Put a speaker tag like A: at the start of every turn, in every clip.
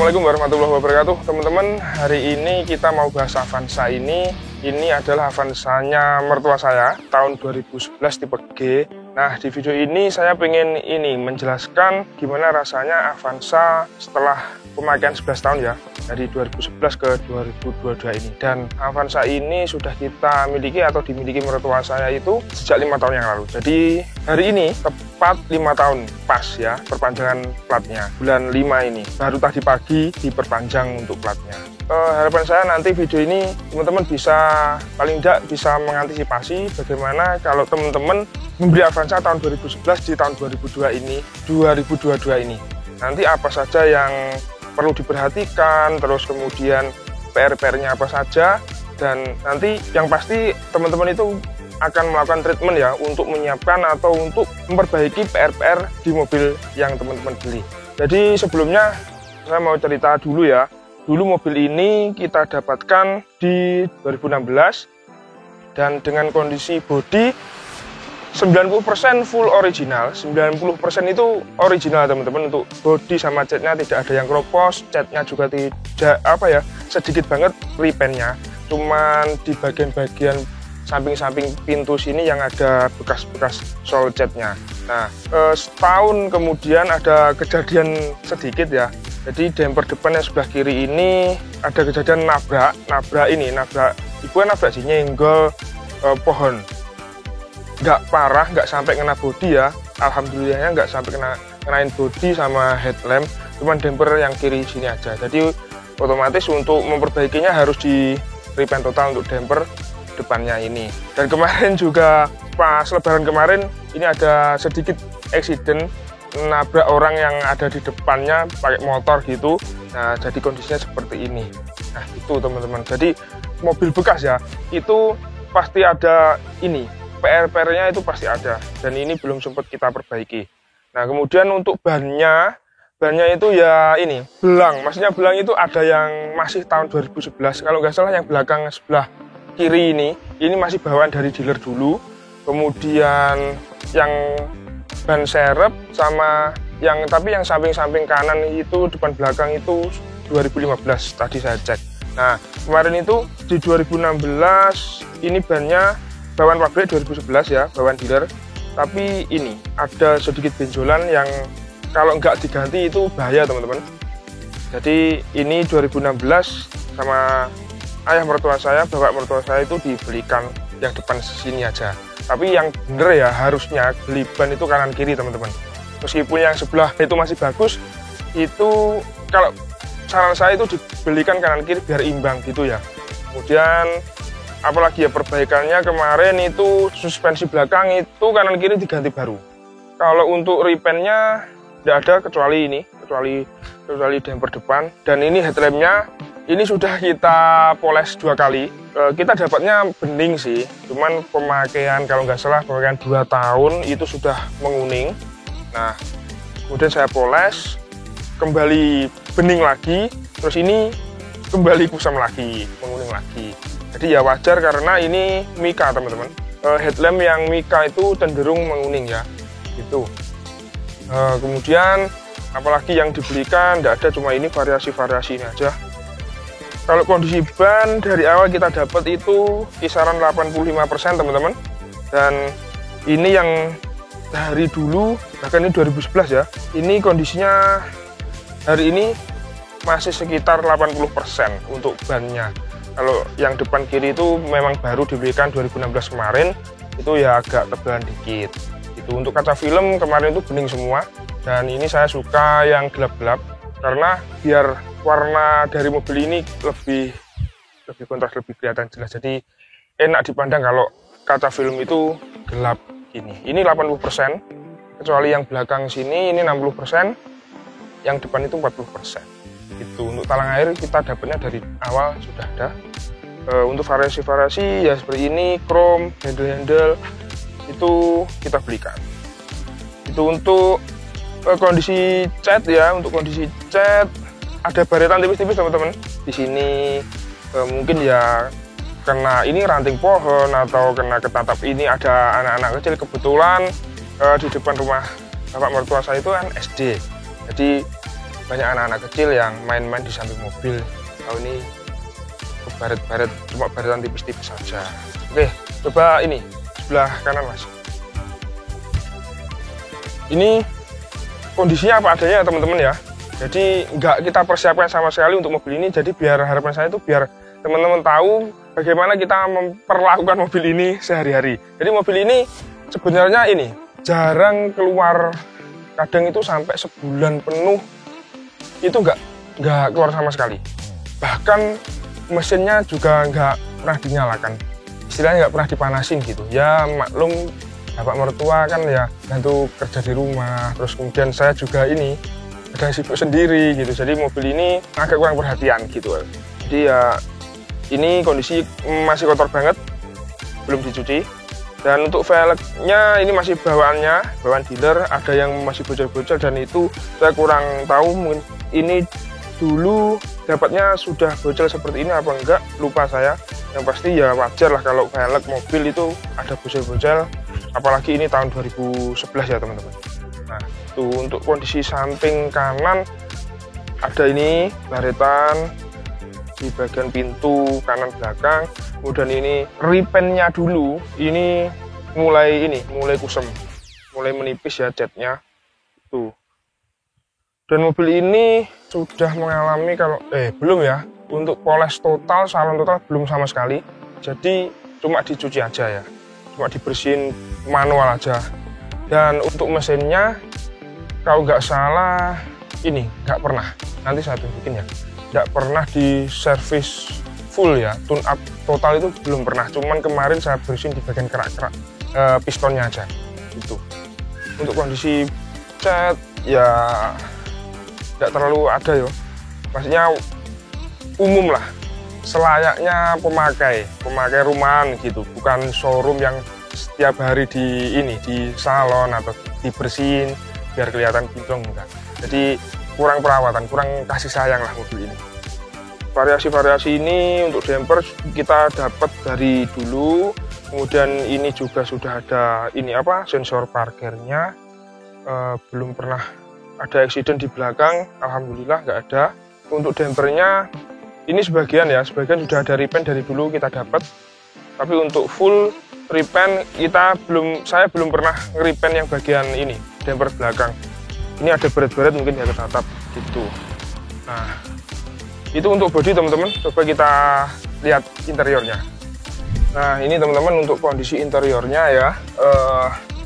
A: Assalamualaikum warahmatullahi wabarakatuh. Teman-teman, hari ini kita mau bahas Avanza ini. Ini adalah Avanzanya mertua saya, tahun 2011 tipe G. Nah, di video ini saya pengen menjelaskan gimana rasanya Avanza setelah pemakaian 11 tahun ya, dari 2011 ke 2022 ini. Dan Avanza ini sudah kita miliki atau dimiliki mertua saya itu sejak 5 tahun yang lalu. Jadi hari ini tepat 5 tahun pas ya perpanjangan platnya. Bulan 5 ini baru tadi pagi diperpanjang untuk platnya. Harapan saya nanti video ini teman-teman bisa paling tidak bisa mengantisipasi bagaimana kalau teman-teman membeli Avanza tahun 2011 di tahun 2022 ini. Nanti apa saja yang perlu diperhatikan, terus kemudian PR-nya apa saja, dan nanti yang pasti teman-teman itu akan melakukan treatment ya untuk menyiapkan atau untuk memperbaiki PR di mobil yang teman-teman beli. Jadi sebelumnya saya mau cerita dulu ya. Dulu mobil ini kita dapatkan di 2016 dan dengan kondisi bodi 90% full original, 90% itu original teman-teman. Untuk bodi sama catnya tidak ada yang keropos, catnya juga tidak sedikit banget repaintnya, cuman di bagian-bagian samping-samping pintu sini yang ada bekas-bekas sol catnya. Nah, setahun kemudian ada kejadian sedikit ya. Jadi damper depan yang sebelah kiri ini ada kejadian nabrak sih, nyenggol pohon. Nggak parah, nggak sampai kena bodi ya. Alhamdulillahnya nggak sampai kenain bodi sama headlamp, cuman damper yang kiri sini aja. Jadi otomatis untuk memperbaikinya harus di repaint total untuk damper depannya ini. Dan kemarin juga pas lebaran kemarin ini ada sedikit accident, nabrak orang yang ada di depannya pakai motor gitu. Nah, jadi kondisinya seperti ini. Nah, itu teman-teman. Jadi mobil bekas ya, itu pasti ada PR-nya itu pasti ada. Dan ini belum sempat kita perbaiki. Nah, kemudian untuk bannya itu ya ini, belang. Maksudnya belang itu ada yang masih tahun 2011. Kalau nggak salah yang belakang sebelah kiri ini masih bawaan dari dealer dulu. Kemudian yang ban serep sama yang samping-samping kanan itu depan belakang itu 2015 tadi saya cek. Nah, kemarin itu di 2016 ini bannya bawaan pabrik 2011 ya, bawaan dealer. Tapi ini ada sedikit benjolan yang kalau nggak diganti itu bahaya teman-teman. Jadi ini 2016 sama ayah mertua saya, bapak mertua saya itu dibelikan yang depan sini aja. Tapi yang bener ya harusnya beli ban itu kanan kiri teman-teman. Meskipun yang sebelah itu masih bagus, itu kalau saran saya itu dibelikan kanan kiri biar imbang gitu ya. Kemudian apalagi ya perbaikannya kemarin itu suspensi belakang itu kanan kiri diganti baru. Kalau untuk repaintnya tidak ada kecuali damper depan. Dan ini headlampnya ini sudah kita poles 2 kali. Kita dapatnya bening sih, cuman pemakaian kalau nggak salah pemakaian 2 tahun itu sudah menguning. Nah, kemudian saya poles, kembali bening lagi, terus ini kembali kusam lagi, menguning lagi. Jadi ya wajar karena ini Mika teman-teman. Headlamp yang Mika itu cenderung menguning ya, gitu. Kemudian apalagi yang dibelikan tidak ada, cuma ini variasi-variasi ini aja. Kalau kondisi ban dari awal kita dapat itu kisaran 85% teman-teman. Dan ini yang dari dulu, bahkan ini 2011 ya, ini kondisinya hari ini masih sekitar 80% untuk bannya. Kalau yang depan kiri itu memang baru dibelikan 2016 kemarin, itu ya agak tebalan dikit. Itu untuk kaca film kemarin itu bening semua. Dan ini saya suka yang gelap-gelap karena biar warna dari mobil ini lebih kontras, lebih kelihatan jelas. Jadi enak dipandang kalau kaca film itu gelap gini. Ini 80%, kecuali yang belakang sini ini 60%, yang depan itu 40%. Itu untuk talang air kita dapatnya dari awal sudah ada. Untuk variasi-variasi ya seperti ini, chrome, handle itu kita belikan. Itu untuk kondisi cat ya, untuk kondisi cat ada baretan tipis-tipis teman-teman. Di sini mungkin ya kena ini ranting pohon atau kena ketatap ini ada anak-anak kecil. Kebetulan di depan rumah bapak mertua saya itu kan SD. Jadi banyak anak-anak kecil yang main-main di samping mobil. Kalau ini baret-baret, cuma baretan tipis-tipis saja. Oke, coba ini sebelah kanan Mas. Ini kondisinya apa adanya ya teman-teman ya. Jadi nggak kita persiapkan sama sekali untuk mobil ini. Jadi biar harapan saya itu biar teman-teman tahu bagaimana kita memperlakukan mobil ini sehari-hari. Jadi mobil ini sebenarnya ini jarang keluar, kadang itu sampai sebulan penuh itu nggak keluar sama sekali. Bahkan mesinnya juga nggak pernah dinyalakan, istilahnya nggak pernah dipanasin gitu. Ya maklum bapak mertua kan ya bantu kerja di rumah, terus kemudian saya juga ini ada sibuk sendiri gitu. Jadi mobil ini agak kurang perhatian gitu. Jadi ya ini kondisi masih kotor banget, belum dicuci. Dan untuk velgnya ini masih bawaan dealer, ada yang masih bocor-bocor dan itu saya kurang tahu, mungkin ini dulu dapatnya sudah bocor seperti ini apa enggak, lupa saya. Yang pasti ya wajar lah kalau velg mobil itu ada bocor-bocor, apalagi ini tahun 2011 ya teman-teman. Nah tuh untuk kondisi samping kanan ada ini baretan di bagian pintu kanan belakang. Kemudian ini repaintnya dulu ini mulai kusem, mulai menipis ya catnya tuh. Dan mobil ini sudah mengalami belum ya, untuk poles total, salon total belum sama sekali. Jadi cuma dicuci aja ya, cuma dibersihin manual aja. Dan untuk mesinnya kalau nggak salah ini nggak pernah, nanti saya tunjukin ya, nggak pernah di servis full ya, tune up total itu belum pernah. Cuman kemarin saya bersihin di bagian kerak-kerak pistonnya aja gitu. Untuk kondisi cat ya nggak terlalu ada ya, maksudnya umum lah, selayaknya pemakai rumahan gitu, bukan showroom yang setiap hari di salon atau dibersihin biar kelihatan kinclong, enggak. Jadi kurang perawatan, kurang kasih sayang lah mobil ini. Variasi-variasi ini untuk damper kita dapat dari dulu. Kemudian ini juga sudah ada sensor parkirnya. Belum pernah ada accident di belakang, alhamdulillah nggak ada. Untuk dampernya ini sebagian sudah ada repaint dari dulu kita dapat. Tapi untuk full repaint saya belum pernah nge-repaint yang bagian ini, damper belakang. Ini ada baret-baret mungkin ya ketatap gitu. Nah, itu untuk bodi teman-teman, coba kita lihat interiornya. Nah ini teman-teman untuk kondisi interiornya ya.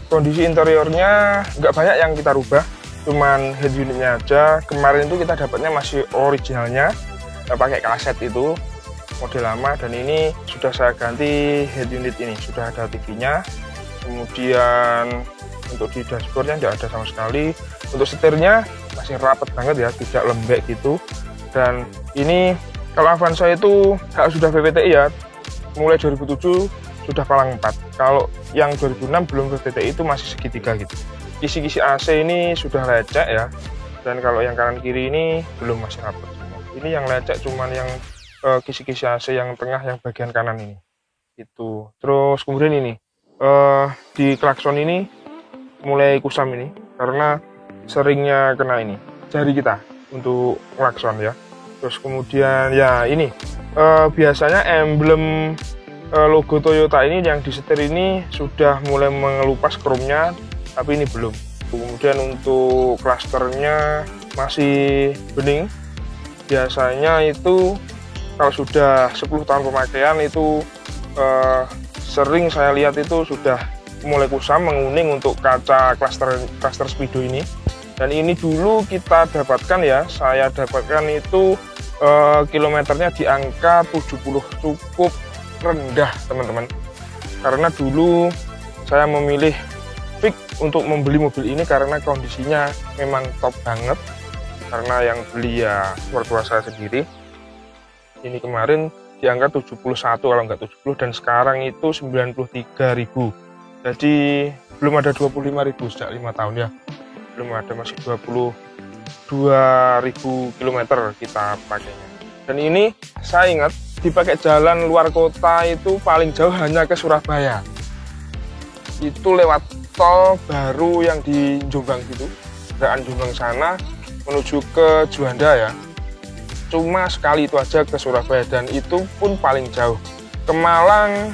A: Kondisi interiornya nggak banyak yang kita rubah, cuman head unitnya aja. Kemarin itu kita dapatnya masih originalnya, pakai kaset itu, model lama. Dan ini sudah saya ganti head unit ini, sudah ada TV-nya. Kemudian untuk di dashboardnya tidak ada sama sekali. Untuk setirnya masih rapat banget ya, tidak lembek gitu. Dan ini kalau Avanza itu sudah VVTi ya, mulai 2007 sudah palang 4. Kalau yang 2006 belum VVTi itu masih segitiga gitu. Kisi-kisi AC ini sudah lecek ya, dan kalau yang kanan kiri ini belum, masih rapat. Ini yang lecek cuman yang kisi-kisi AC yang tengah, yang bagian kanan ini itu. Terus kemudian ini di klakson ini mulai kusam ini karena seringnya kena ini jari kita untuk klakson ya. Terus kemudian ya ini biasanya emblem logo Toyota ini yang di setir ini sudah mulai mengelupas chrome-nya, tapi ini belum. Kemudian untuk klasternya masih bening. Biasanya itu kalau sudah 10 tahun pemakaian itu sering saya lihat itu sudah mulai kusam, menguning untuk kaca klaster Speedo ini. Dan ini dulu kita dapatkan ya, saya dapatkan itu kilometernya di angka 70, cukup rendah teman-teman. Karena dulu saya memilih fix untuk membeli mobil ini karena kondisinya memang top banget. Karena yang beli ya mertua saya sendiri. Ini kemarin di angka 71 kalau nggak 70, dan sekarang itu 93.000. Jadi belum ada 25.000 sejak 5 tahun ya. Belum ada, masih 22.000 km kita pakainya. Dan ini saya ingat dipakai jalan luar kota itu paling jauh hanya ke Surabaya. Itu lewat tol baru yang di Jombang gitu, Gerakan Jombang sana, menuju ke Juanda ya, cuma sekali itu aja ke Surabaya, dan itu pun paling jauh. Ke Malang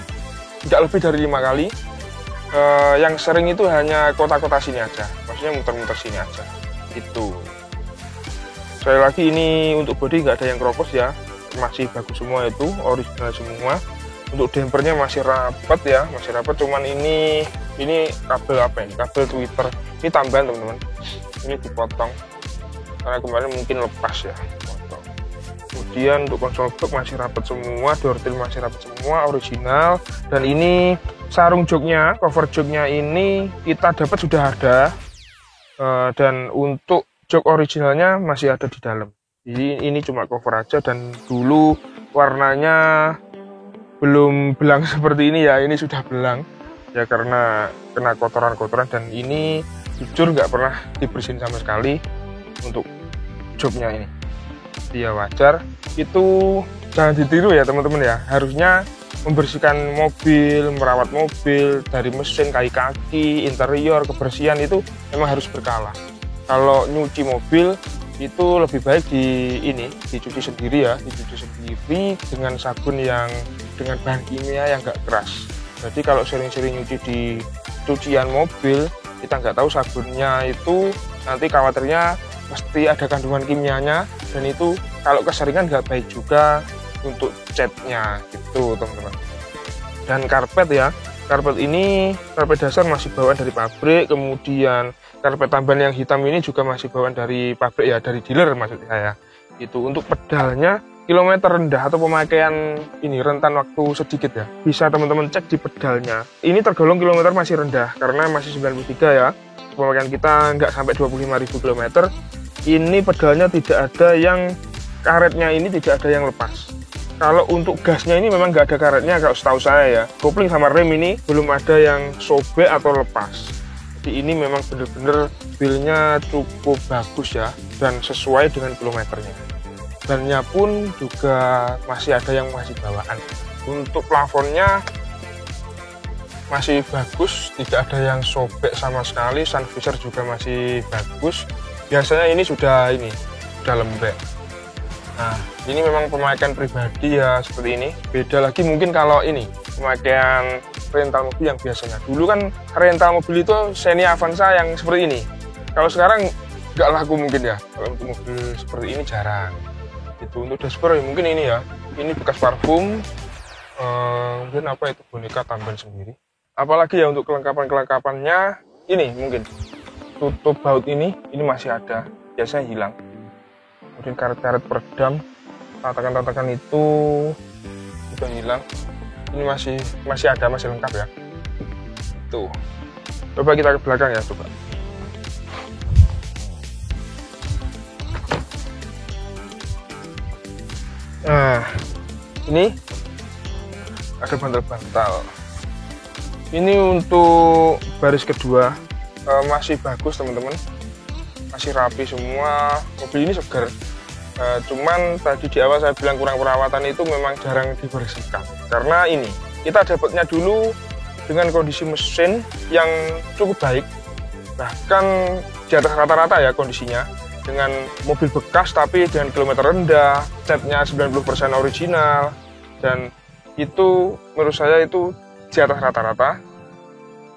A: tidak lebih dari 5 kali. Yang sering itu hanya kota-kota sini aja, maksudnya muter-muter sini aja. Itu sekali lagi, ini untuk bodi nggak ada yang keropos ya, masih bagus semua, itu original semua. Untuk dampernya masih rapat ya, masih rapat. Cuman ini kabel apa ini? Kabel Twitter. Ini tambahan teman-teman. Ini dipotong karena kemarin mungkin lepas ya. Potong. Kemudian untuk konsol box masih rapat semua, door till masih rapat semua, original. Dan ini sarung joknya, cover joknya ini kita dapat sudah ada. Dan untuk jok originalnya masih ada di dalam. Jadi ini cuma cover aja, dan dulu warnanya belum belang seperti ini ya, ini sudah belang ya karena kena kotoran-kotoran, dan ini jujur nggak pernah dibersihin sama sekali untuk joknya ini. Ya wajar, itu jangan ditiru ya teman-teman ya, harusnya membersihkan mobil, merawat mobil dari mesin, kaki-kaki, interior, kebersihan itu memang harus berkala. Kalau nyuci mobil itu lebih baik dicuci sendiri ya, dicuci sendiri dengan sabun yang dengan bahan kimia yang nggak keras. Jadi kalau sering-sering nyuci di cucian mobil, kita nggak tahu sabunnya itu nanti khawatirnya pasti ada kandungan kimianya, dan itu kalau keseringan nggak baik juga untuk catnya gitu teman-teman. Dan karpet ya, karpet ini karpet dasar masih bawaan dari pabrik, kemudian karpet tambahan yang hitam ini juga masih bawaan dari pabrik ya, dari dealer maksud saya. Itu untuk pedalnya kilometer rendah atau pemakaian ini rentan waktu sedikit ya, bisa teman-teman cek di pedalnya. Ini tergolong kilometer masih rendah karena masih 93 ya, pemakaian kita nggak sampai 25.000 km. Ini pedalnya tidak ada yang karetnya, ini tidak ada yang lepas. Kalau untuk gasnya ini memang nggak ada karetnya kalau setahu saya ya. Kopling sama rem ini belum ada yang sobek atau lepas. Jadi ini memang benar-benar mobilnya cukup bagus ya, dan sesuai dengan kilometernya. Bannya pun juga masih ada yang masih bawaan. Untuk plafonnya masih bagus, tidak ada yang sobek sama sekali. Sun visor juga masih bagus. Biasanya ini sudah lembek. Nah, ini memang pemakaian pribadi ya seperti ini. Beda lagi mungkin kalau ini pemakaian rental mobil yang biasanya. Dulu kan rental mobil itu Xenia Avanza yang seperti ini. Kalau sekarang nggak laku mungkin ya. Kalau untuk mobil seperti ini jarang. Itu untuk dashboard ya, mungkin ini ya. Ini bekas parfum. Mungkin apa itu, boneka tambahan sendiri. Apalagi ya untuk kelengkapan-kelengkapannya ini mungkin tutup baut ini masih ada. Biasanya hilang. Kemudian karet-karet peredam, tatakan-tatakan itu sudah hilang. Ini masih ada, masih lengkap ya. Tuh. Coba kita ke belakang ya, coba. Nah, ini ada bantal-bantal. Ini untuk baris kedua masih bagus teman-teman. Masih rapi semua, mobil ini segar. Cuman tadi di awal saya bilang kurang perawatan, itu memang jarang dibersihkan. Karena ini, kita dapatnya dulu dengan kondisi mesin yang cukup baik. Bahkan di atas rata-rata ya kondisinya. Dengan mobil bekas tapi dengan kilometer rendah, catnya 90% original. Dan itu menurut saya itu di atas rata-rata.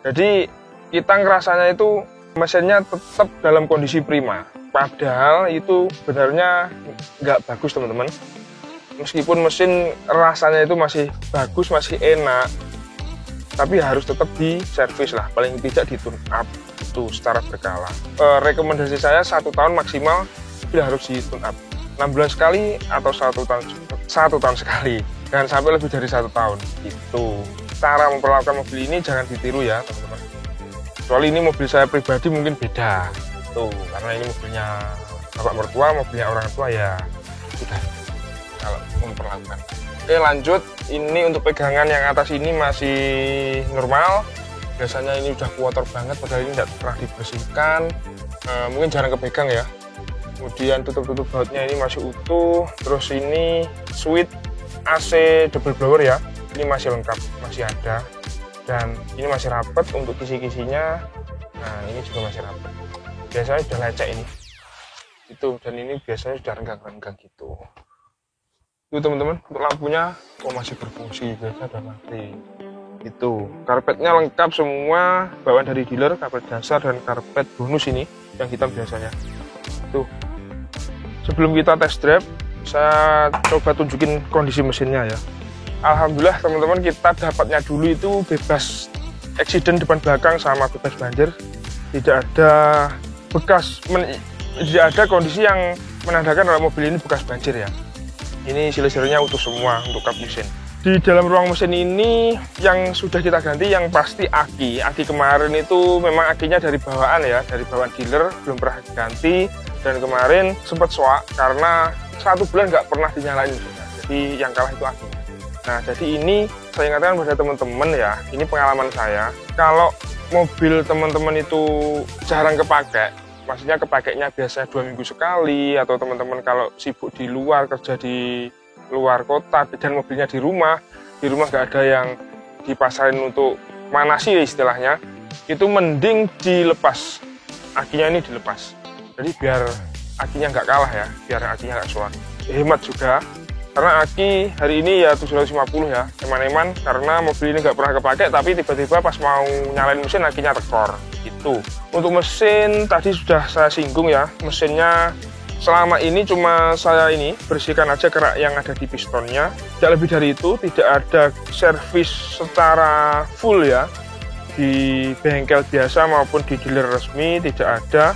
A: Jadi kita ngerasanya itu mesinnya tetap dalam kondisi prima, padahal itu sebenarnya nggak bagus teman-teman. Meskipun mesin rasanya itu masih bagus, masih enak, tapi harus tetap di servis lah, paling tidak di tune up itu secara berkala. Rekomendasi saya 1 tahun maksimal sudah harus di tune up, 6 bulan sekali atau 1 tahun sekali, jangan sampai lebih dari 1 tahun. Itu cara memperlakukan mobil ini, jangan ditiru ya teman-teman. Kecuali ini mobil saya pribadi mungkin beda tuh, karena ini mobilnya bapak mertua, mobilnya orang tua ya sudah kalau memperlakukan. Oke lanjut, ini untuk pegangan yang atas ini masih normal. Biasanya ini udah kotor banget, padahal ini tidak pernah dibersihkan, mungkin jarang kepegang ya. Kemudian tutup-tutup bautnya ini masih utuh. Terus ini switch AC double blower ya, ini masih lengkap, masih ada. Dan ini masih rapat untuk kisi-kisinya. Nah ini juga masih rapat. Biasanya udah lecek ini. itu, dan ini biasanya sudah renggang-renggang gitu. Itu teman-teman, untuk lampunya masih berfungsi, biasanya udah mati. Itu karpetnya lengkap semua, bawaan dari dealer, karpet dasar dan karpet bonus ini yang hitam biasanya. Tuh, sebelum kita test drive, saya coba tunjukin kondisi mesinnya ya. Alhamdulillah teman-teman, kita dapatnya dulu itu bebas eksiden depan belakang sama bebas banjir, tidak ada bekas, tidak ada kondisi yang menandakan kalau mobil ini bekas banjir ya. Ini silisernya utuh semua untuk kap mesin. Di dalam ruang mesin ini yang sudah kita ganti yang pasti aki. Aki kemarin itu memang akinya dari bawaan ya, dari bawaan dealer, belum pernah diganti. Dan kemarin sempat soak karena 1 bulan nggak pernah dinyalain juga. Jadi yang kalah itu aki. Nah, jadi ini saya ingatkan pada teman-teman ya, ini pengalaman saya. Kalau mobil teman-teman itu jarang kepake, maksudnya kepakainya biasanya 2 minggu sekali, atau teman-teman kalau sibuk di luar, kerja di luar kota dan mobilnya di rumah nggak ada yang dipasarin untuk manasi istilahnya, itu mending dilepas, akinya ini dilepas. Jadi biar akinya nggak kalah ya, biar akinya nggak suar. Hemat juga, karena aki hari ini ya 750 ya, eman-eman, karena mobil ini nggak pernah kepake, tapi tiba-tiba pas mau nyalain mesin akinya tekor gitu. Untuk mesin tadi sudah saya singgung ya, mesinnya selama ini cuma saya ini bersihkan aja kerak yang ada di pistonnya, tidak lebih dari itu. Tidak ada servis secara full ya, di bengkel biasa maupun di dealer resmi tidak ada.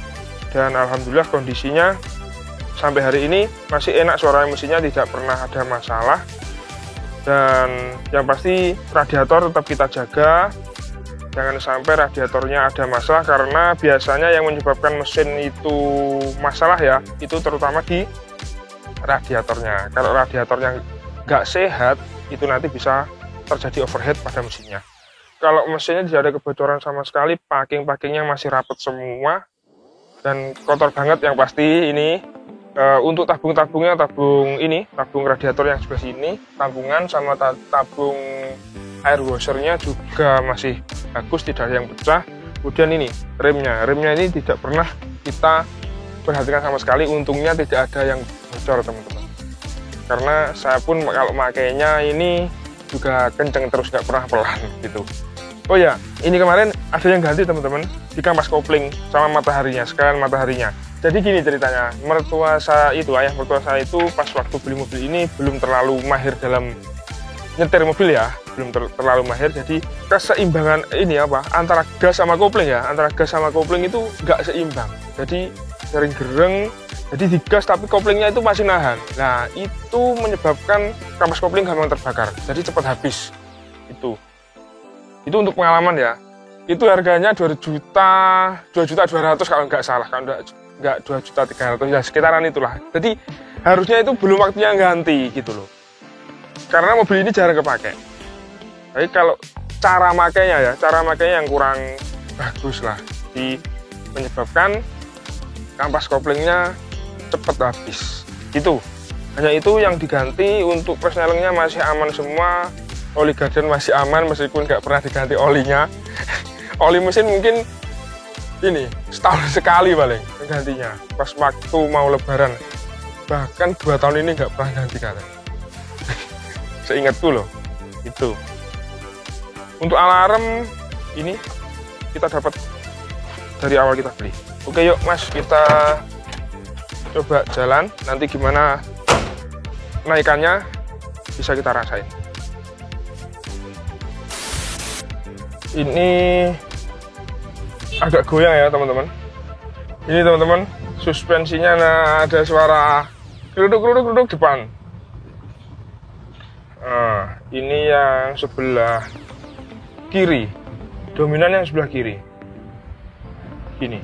A: Dan alhamdulillah kondisinya sampai hari ini masih enak, suara mesinnya tidak pernah ada masalah. Dan yang pasti radiator tetap kita jaga, jangan sampai radiatornya ada masalah, karena biasanya yang menyebabkan mesin itu masalah ya, itu terutama di radiatornya. Kalau radiatornya nggak sehat, itu nanti bisa terjadi overheat pada mesinnya. Kalau mesinnya tidak ada kebocoran sama sekali, packing-packingnya masih rapat semua, dan kotor banget yang pasti ini. Untuk tabung-tabungnya, tabung radiator yang sebelah sini, tabungan sama tabung air washernya juga masih bagus, tidak ada yang pecah. Kemudian ini remnya ini tidak pernah kita perhatikan sama sekali, untungnya tidak ada yang bocor teman-teman, karena saya pun kalau makainya ini juga kenceng terus, nggak pernah pelan gitu. Oh ya, ini kemarin ada yang ganti teman-teman di kampas kopling sama mataharinya, sekalian mataharinya. Jadi gini ceritanya, mertua saya itu, ayah mertua saya itu pas waktu beli mobil ini belum terlalu mahir dalam nyetir mobil ya, belum terlalu mahir. Jadi keseimbangan ini antara gas sama kopling ya, antara gas sama kopling itu nggak seimbang. Jadi sering gereng, jadi digas tapi koplingnya itu masih nahan. Nah itu menyebabkan kampas kopling gampang terbakar, jadi cepat habis. Itu untuk pengalaman ya. Itu harganya 2.200.000 kalau nggak salah, kalau nggak 2.300.000 ya, sekitaran itulah. Jadi harusnya itu belum waktunya ganti gitu loh, karena mobil ini jarang kepake. Tapi kalau cara makainya yang kurang bagus lah, menyebabkan kampas koplingnya cepat habis gitu. Hanya itu yang diganti. Untuk persnelingnya masih aman semua, oli garden masih aman meskipun nggak pernah diganti olinya. Oli mesin mungkin ini setahun sekali paling gantinya, pas waktu mau lebaran, bahkan 2 tahun ini nggak pernah ganti katanya. Seingatku loh itu. Untuk alarm ini kita dapat dari awal kita beli. Oke yuk mas, kita coba jalan, nanti gimana naikannya bisa kita rasain. Ini agak goyang ya teman-teman. Ini teman-teman, suspensinya ada suara geruduk depan. Nah, ini yang sebelah kiri, dominan yang sebelah kiri. Ini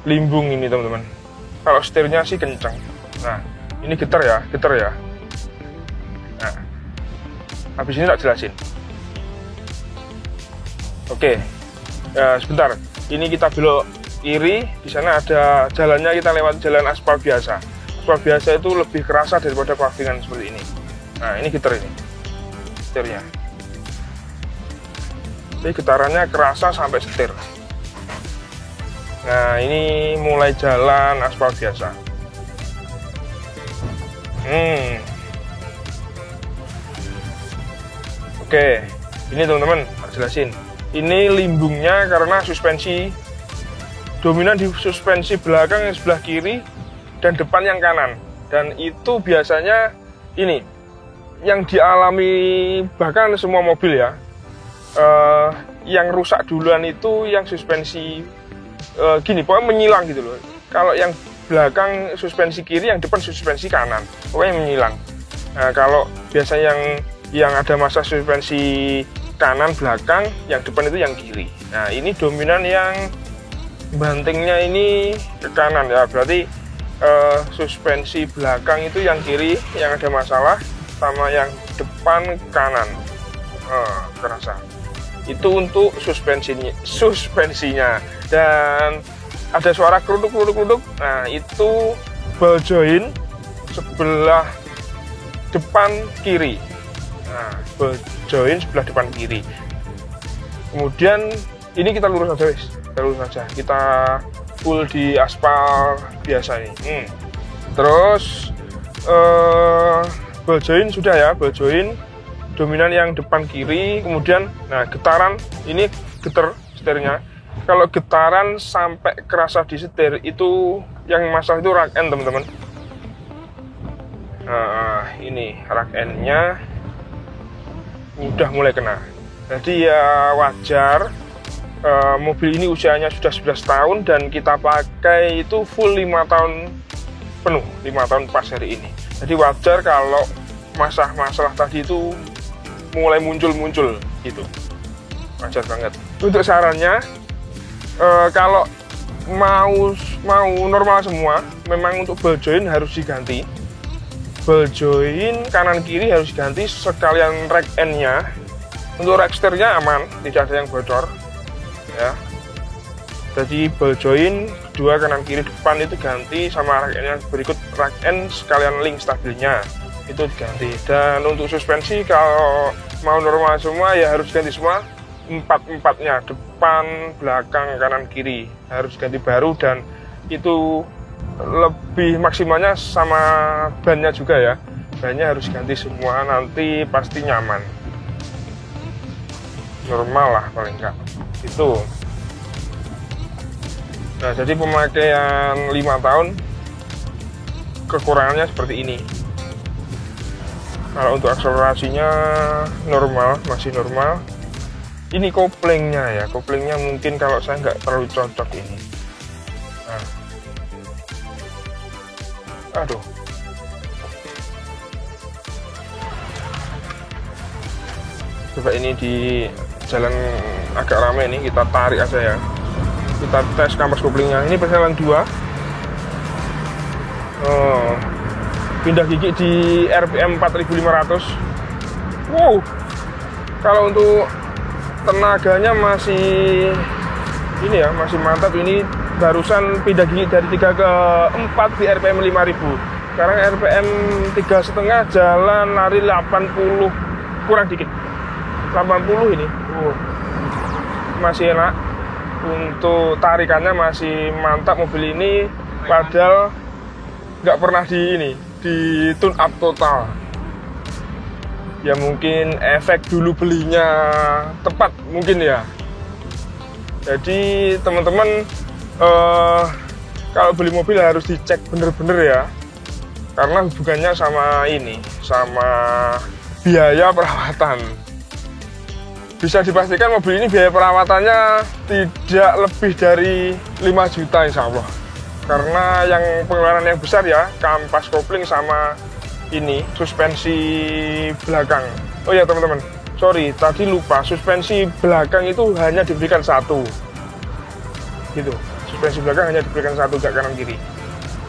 A: limbung ini teman-teman. Kalau setirnya sih kencang. Nah, ini getar ya. Nah, habis ini tak jelasin. Oke, sebentar. Ini kita belok kiri, di sana ada jalannya, kita lewat jalan aspal biasa. Aspal biasa itu lebih kerasa daripada pavingan seperti ini. Nah, ini getar ini, setirnya. Ini getarannya kerasa sampai setir. Nah, ini mulai jalan aspal biasa. Oke, ini teman-teman tak jelasin. Ini limbungnya karena suspensi dominan di suspensi belakang yang sebelah kiri dan depan yang kanan. Dan itu biasanya ini yang dialami bahkan semua mobil ya. Yang rusak duluan itu yang suspensi gini, pokoknya menyilang gitu loh. Kalau yang belakang suspensi kiri, yang depan suspensi kanan, pokoknya menyilang. Nah, kalau biasanya yang ada masa suspensi kanan belakang, yang depan itu yang kiri. Nah, ini dominan yang bantingnya ini ke kanan ya, berarti suspensi belakang itu yang kiri yang ada masalah, sama yang depan kanan. Kerasa. Itu untuk suspensinya. Dan ada suara keruduk. Nah, itu ball joint sebelah depan kiri. Nah, ball joint sebelah depan kiri. Kemudian ini kita lurus aja, guys. Kita lurus aja. Kita full di aspal biasa ini. Terus ball joint sudah ya, ball joint dominan yang depan kiri. Kemudian nah, getaran ini getar setirnya. Kalau getaran sampai kerasa di setir itu yang masalah itu rack end, teman-teman. Nah, ini rack end-nya udah mulai kena. Jadi ya wajar, mobil ini usianya sudah 11 tahun dan kita pakai itu full 5 tahun penuh, 5 tahun pas hari ini. Jadi wajar kalau masalah tadi itu mulai muncul gitu, wajar banget. Untuk sarannya, kalau mau normal semua, memang untuk ball joint harus diganti. Ball joint kanan kiri harus diganti, sekalian rack end-nya. Untuk rack setirnya aman, tidak ada yang bocor ya. Jadi ball joint dua kanan kiri depan itu ganti, sama rack end-nya berikut rack end sekalian link stabilnya itu diganti. Dan untuk suspensi kalau mau normal semua ya harus ganti semua, empatnya depan, belakang, kanan, kiri harus ganti baru. Dan itu lebih maksimalnya sama bannya juga ya, bannya harus ganti semua, nanti pasti nyaman, normal lah paling enggak itu. Nah, jadi pemakaian 5 tahun kekurangannya seperti ini. Kalau untuk akselerasinya normal, masih normal. Ini koplingnya ya, koplingnya mungkin kalau saya nggak terlalu cocok ini. Nah. Aduh. Coba ini di jalan agak ramai nih, kita tarik aja ya. Kita tes kampas koplingnya. Ini persenan 2. Pindah gigi di RPM 4500. Wow. Kalau untuk tenaganya masih ini ya, masih mantap. Ini barusan pindah gigi dari 3 ke 4 di RPM 5000. Sekarang RPM 3,5 jalan lari 80 kurang dikit. 80 ini. Masih enak. Untuk tarikannya masih mantap mobil ini, padahal nggak pernah di tune up total. Ya mungkin efek dulu belinya tepat mungkin ya. Jadi teman-teman kalau beli mobil harus dicek bener-bener ya, karena hubungannya sama ini, sama biaya perawatan. Bisa dipastikan mobil ini biaya perawatannya tidak lebih dari 5 juta insya Allah. Karena yang pengeluaran yang besar ya, kampas kopling sama ini suspensi belakang. Oh ya teman-teman, sorry tadi lupa, suspensi belakang itu hanya diberikan 1 gitu. Suspensi belakang hanya diberikan 1, gak kanan kiri.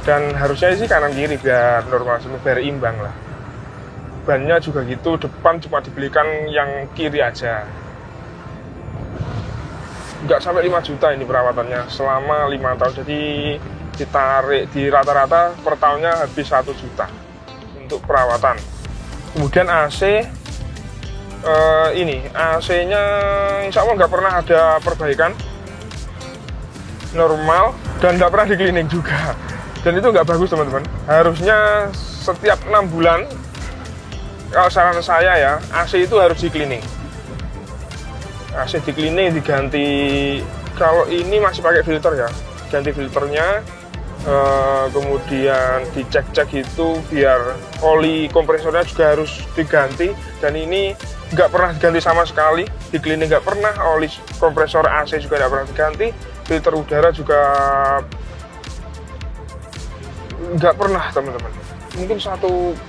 A: Dan harusnya sih kanan kiri biar normal semua, biar imbang lah. Bannya juga gitu, depan cuma dibelikan yang kiri aja. Nggak sampai 5 juta ini perawatannya selama 5 tahun. Jadi ditarik di rata-rata per tahunnya habis 1 juta untuk perawatan. Kemudian AC ini AC-nya insya Allah nggak pernah ada perbaikan, normal, dan nggak pernah di cleaning juga. Dan itu nggak bagus teman-teman. Harusnya setiap 6 bulan kalau saran saya ya, AC itu harus di cleaning. AC di cleaning, diganti. Kalau ini masih pakai filter ya, ganti filternya, kemudian dicek-cek itu biar oli kompresornya juga harus diganti. Dan ini nggak pernah diganti sama sekali, di cleaning nggak pernah, oli kompresor AC juga nggak pernah diganti, filter udara juga nggak pernah teman-teman. Mungkin 1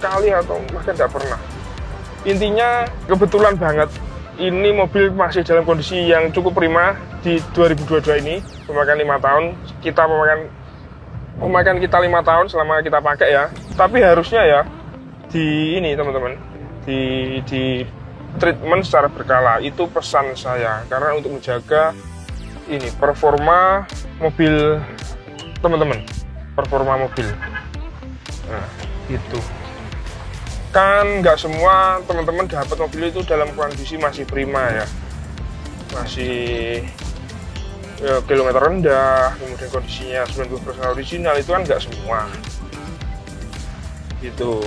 A: kali atau bahkan nggak pernah. Intinya kebetulan banget ini mobil masih dalam kondisi yang cukup prima di 2022 ini, pemakaian 5 tahun. Pemakaian kita 5 tahun selama kita pakai ya. Tapi harusnya ya di ini teman-teman, di treatment secara berkala, itu pesan saya, karena untuk menjaga ini performa mobil teman-teman, performa mobil. Nah, itu kan nggak semua teman-teman dapat mobil itu dalam kondisi masih prima ya, masih ya, kilometer rendah, kemudian kondisinya 90% original, itu kan nggak semua gitu.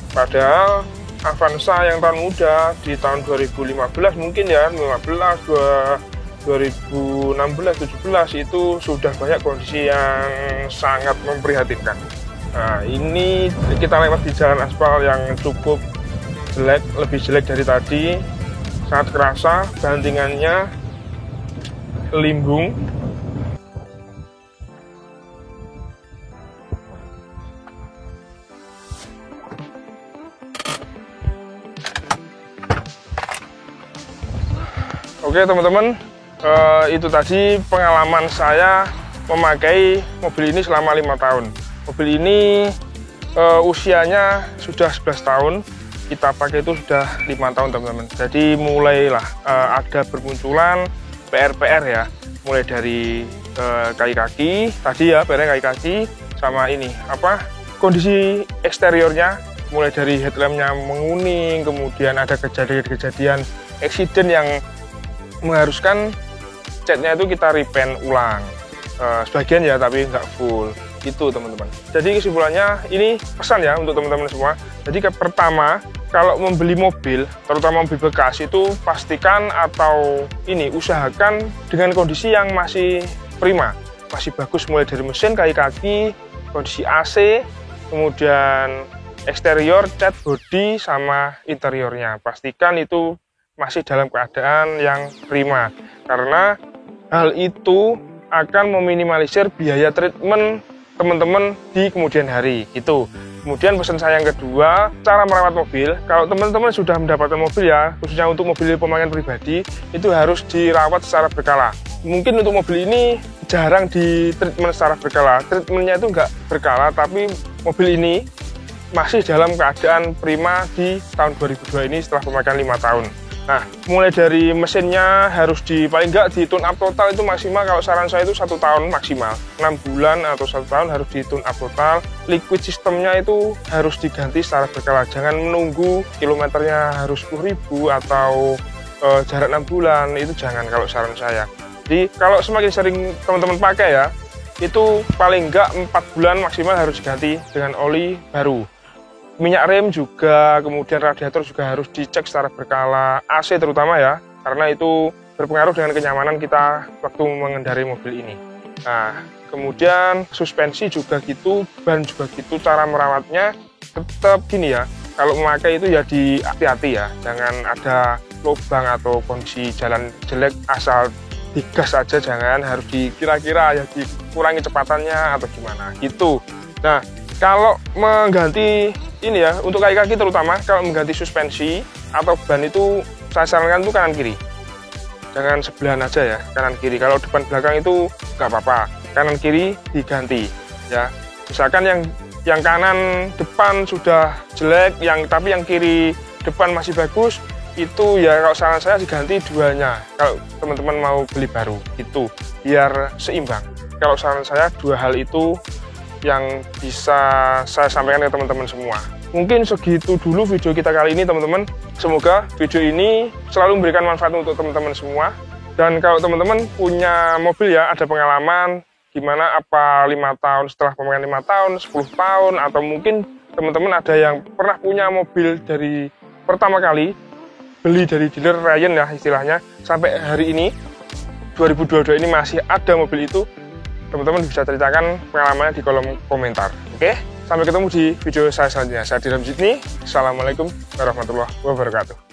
A: Padahal Avanza yang tahun muda di tahun 2015 mungkin ya, 2016, 17 itu sudah banyak kondisi yang sangat memprihatinkan. Nah, ini kita lewat di jalan aspal yang cukup jelek, lebih jelek dari tadi, sangat kerasa bantingannya, limbung. Oke teman-teman, itu tadi pengalaman saya memakai mobil ini selama 5 tahun. Mobil ini usianya sudah 11 tahun, kita pakai itu sudah 5 tahun teman-teman. Jadi mulailah ada bermunculan PR-PR ya, mulai dari kaki-kaki tadi ya, PR kaki-kaki, sama ini kondisi eksteriornya, mulai dari headlampnya menguning, kemudian ada kejadian-kejadian eksiden yang mengharuskan catnya itu kita repaint ulang, sebagian ya tapi nggak full. Itu teman-teman. Jadi kesimpulannya ini pesan ya untuk teman-teman semua. Jadi pertama, kalau membeli mobil, terutama mobil bekas, itu pastikan atau usahakan dengan kondisi yang masih prima, masih bagus, mulai dari mesin, kaki-kaki, kondisi AC, kemudian eksterior, cat, bodi, sama interiornya. Pastikan itu masih dalam keadaan yang prima, karena hal itu akan meminimalisir biaya treatment teman-teman di kemudian hari gitu. Kemudian pesan saya yang kedua, cara merawat mobil. Kalau teman-teman sudah mendapatkan mobil ya, khususnya untuk mobil pemakaian pribadi, itu harus dirawat secara berkala. Mungkin untuk mobil ini jarang di treatment secara berkala, treatmentnya itu nggak berkala, tapi mobil ini masih dalam keadaan prima di tahun 2002 ini setelah pemakaian 5 tahun. Nah, mulai dari mesinnya harus paling nggak di tune up total, itu maksimal kalau saran saya itu 1 tahun maksimal, 6 bulan atau 1 tahun harus di tune up total. Liquid sistemnya itu harus diganti secara berkala, jangan menunggu kilometernya harus 10.000 atau jarak 6 bulan, itu jangan kalau saran saya. Jadi kalau semakin sering teman-teman pakai ya, itu paling nggak 4 bulan maksimal harus diganti dengan oli baru. Minyak rem juga, kemudian radiator juga harus dicek secara berkala, AC terutama ya, karena itu berpengaruh dengan kenyamanan kita waktu mengendarai mobil ini. Nah, kemudian suspensi juga gitu, ban juga gitu, cara merawatnya tetap gini ya, kalau memakai itu ya hati-hati ya, jangan ada lubang atau kondisi jalan jelek asal digas aja, jangan, harus dikira-kira ya, dikurangi kecepatannya atau gimana gitu. Nah, kalau mengganti ini ya, untuk kaki-kaki terutama, kalau mengganti suspensi atau ban itu saya sarankan itu kanan kiri, jangan sebelahan aja ya, kanan kiri. Kalau depan belakang itu nggak apa-apa, kanan kiri diganti ya. Misalkan yang kanan depan sudah jelek, tapi yang kiri depan masih bagus, itu ya kalau saran saya diganti duanya kalau teman-teman mau beli baru, itu biar seimbang. Kalau saran saya 2 hal itu yang bisa saya sampaikan ke teman-teman semua. Mungkin segitu dulu video kita kali ini teman-teman. Semoga video ini selalu memberikan manfaat untuk teman-teman semua. Dan kalau teman-teman punya mobil ya, ada pengalaman gimana, apa 5 tahun setelah pemakaian 5 tahun, 10 tahun, atau mungkin teman-teman ada yang pernah punya mobil dari pertama kali beli dari dealer Ryan ya istilahnya, sampai hari ini 2022 ini masih ada mobil itu, teman-teman bisa ceritakan pengalamannya di kolom komentar. Oke, sampai ketemu di video saya selanjutnya. Saya Dirham Sydney. Assalamualaikum warahmatullahi wabarakatuh.